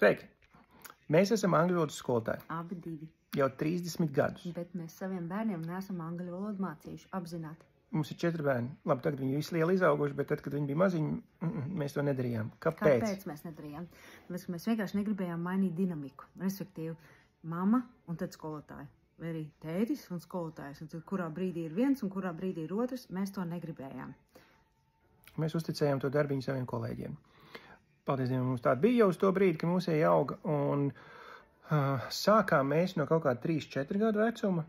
Sveiki! Mēs esam angļu valodas skolotāji. Abi divi. Jau 30 gadus. Bet mēs saviem bērniem neesam angļu valodu mācījuši apzināti. Mums ir 4 bērni. Labi, tagad viņi visi lieli izauguši, bet tad, kad viņi bija maziņi, mēs to nedarījām. Kāpēc? Kāpēc mēs nedarījām? Tāpēc, ka mēs vienkārši negribējām mainīt dinamiku. Respektīvi, mama un tad skolotāji. Vai arī tētis un skolotājs. Un tad, kurā brīdī ir viens un kurā brīdī ir otrs, mēs to negribējām. Mēs uzticējām to darbiņu saviem kolēģiem. Paldies Dievam, mums tāda bija jau uz to brīdi, ka mūsēji auga. Un sākām mēs no kaut kāda 3-4 gadu vecuma.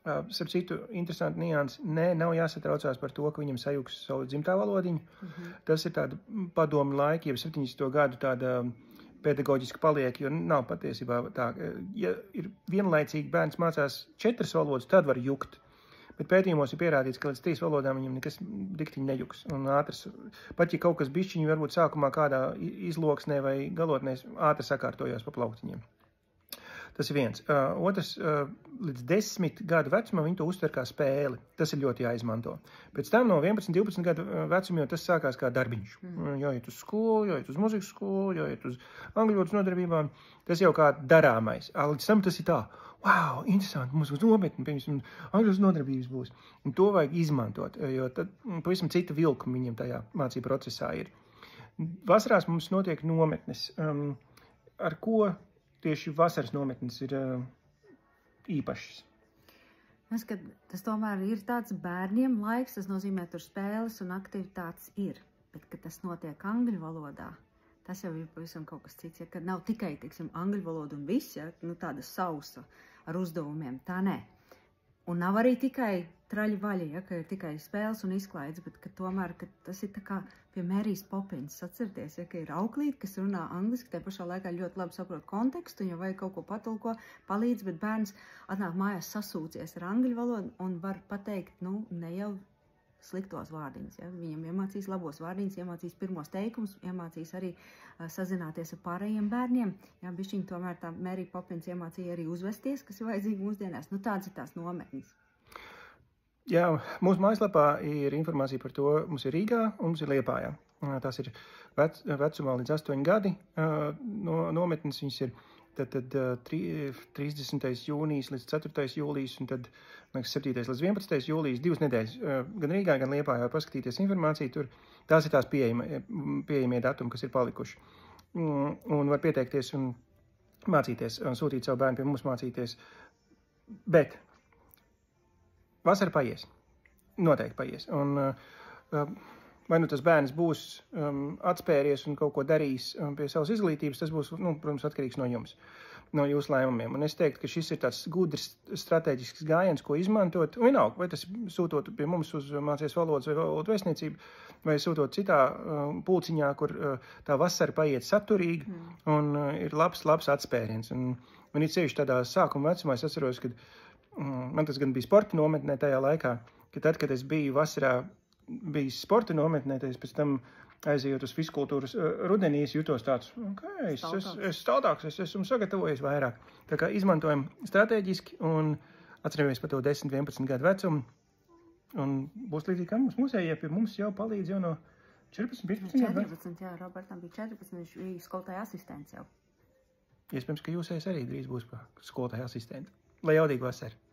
Starp citu, interesanti nianses. Nē, nav jāsatraucās par to, ka viņam sajūgs savu dzimtā valodiņu. Tas ir tāda padomu laika, jau 70. gadu tāda pedagoģiski paliek, jo nav patiesībā tā. Ja ir vienlaicīgi bērns mācās 4 valodas, tad var jukt. Bet pētījumos ir pierādīts, ka līdz 3 valodām viņam nekas diktiņi nejuks. Un ātrs, pat ja kaut kas bišķiņi varbūt sākumā kādā izloksnē vai galotnēs ātri sakārtojās pa plauktiņiem. Tas ir viens. Otrs, līdz 10 gadu vecumā viņi to uztver kā spēli. Tas ir ļoti jāizmanto. Pēc tam no 11-12 gadu vecuma jau tas sākās kā darbiņš. Jāiet uz skolu, jāiet uz muzikas skolu, jāiet uz angļu valodas nodarbībām. Tas jau kā darāmais. Līdz tam tas ir tā. Wow, interesanti, mums būs nometni, piemēram, angļu valodas nodarbības būs. Un to vajag izmantot, jo tad pavisam cita vilkuma viņiem tajā mācību procesā ir. Vasarās mums notiek nometnes. Ar ko tieši vasaras nometnes ir īpašas? Tas tomēr ir tāds bērniem laiks, tas nozīmē, tur spēles un aktivitātes ir. Bet, kad tas notiek angļu valodā, tas jau ir pavisam kaut kas cits. Ja, kad nav tikai, teiksim, angļu valoda un viss, ja, tāda sausa ar uzdevumiem, tā nē. Un nav arī tikai traļi vaļi, ja, ka ir tikai spēles un izklaides, bet ka tomēr, ka tas ir tā kā pie Mērijas Popinas, atcerieties, ja, ka ir auklīte, kas runā angliski, te pašā laikā ļoti labi saprot kontekstu, un ja vajag kaut ko patulko, palīdz, bet bērns atnāk mājās sasūcies ar angļu valodu un var pateikt, ne jau sliktos vārdiņus. Ja. Viņam iemācīs labos vārdiņus, iemācīs pirmos teikumus, iemācīs arī sazināties ar pārējiem bērniem. Ja, bišķiņi tomēr tā Mērija Popins iemācīja arī uzvesties, kas ir vajadzīgi mūsdienās. Tādas ir tās nometnes. Jā, mūsu mājaslapā ir informācija par to. Mums ir Rīgā un mums ir Liepājā. Tās ir vecumā līdz 8 gadi. Nometnes viņas ir tad 30. jūnijas līdz 4. jūlijas un tad 7. līdz 11. jūlijas, 2 nedēļas. Gan Rīgā, gan Liepājā paskatīties informāciju. Tur tās ir tās pieejamie datumi, kas ir palikuši. Un var pieteikties un mācīties, un sūtīt savu bērnu pie mums mācīties. Bet vasara paies. Noteikti paies. Un vai tas bērns būs atspēries un kaut ko darīs pie savas izglītības, tas būs, protams, atkarīgs no jums, no jūsu lēmumiem. Un es teiktu, ka šis ir tāds gudrs, strateģisks gājiens, ko izmantot. Vienalga, vai tas sūtot pie mums uz mācies valodas vai valodu vēstniecību, vai sūtot citā pulciņā, kur tā vasara paiet saturīgi un ir labs atspēriens. Un ir sevišķi tādā sākuma vecumā, es atceros, kad man tas gan bija sporta nometnē tajā laikā, ka tad, kad es biju vasarā, bija sporta nometnē, tad es pēc tam aizejot uz fiskultūras rudenī, es jutos tāds, es staldāks, es esmu sagatavojies vairāk. Tā kā izmantojam strateģiski un atceramies par to 10-11 gadu vecumu. Un būs līdzīgi kā mūsējie pie mums jau palīdz jau no 14-15 gadu. 14, jā, Robertam bija 14, viņš bija skolotāja asistents jau. Iespējams, ka jūsējais arī drīz būs skolotāja asistenti. Lai jaudīgi vasara!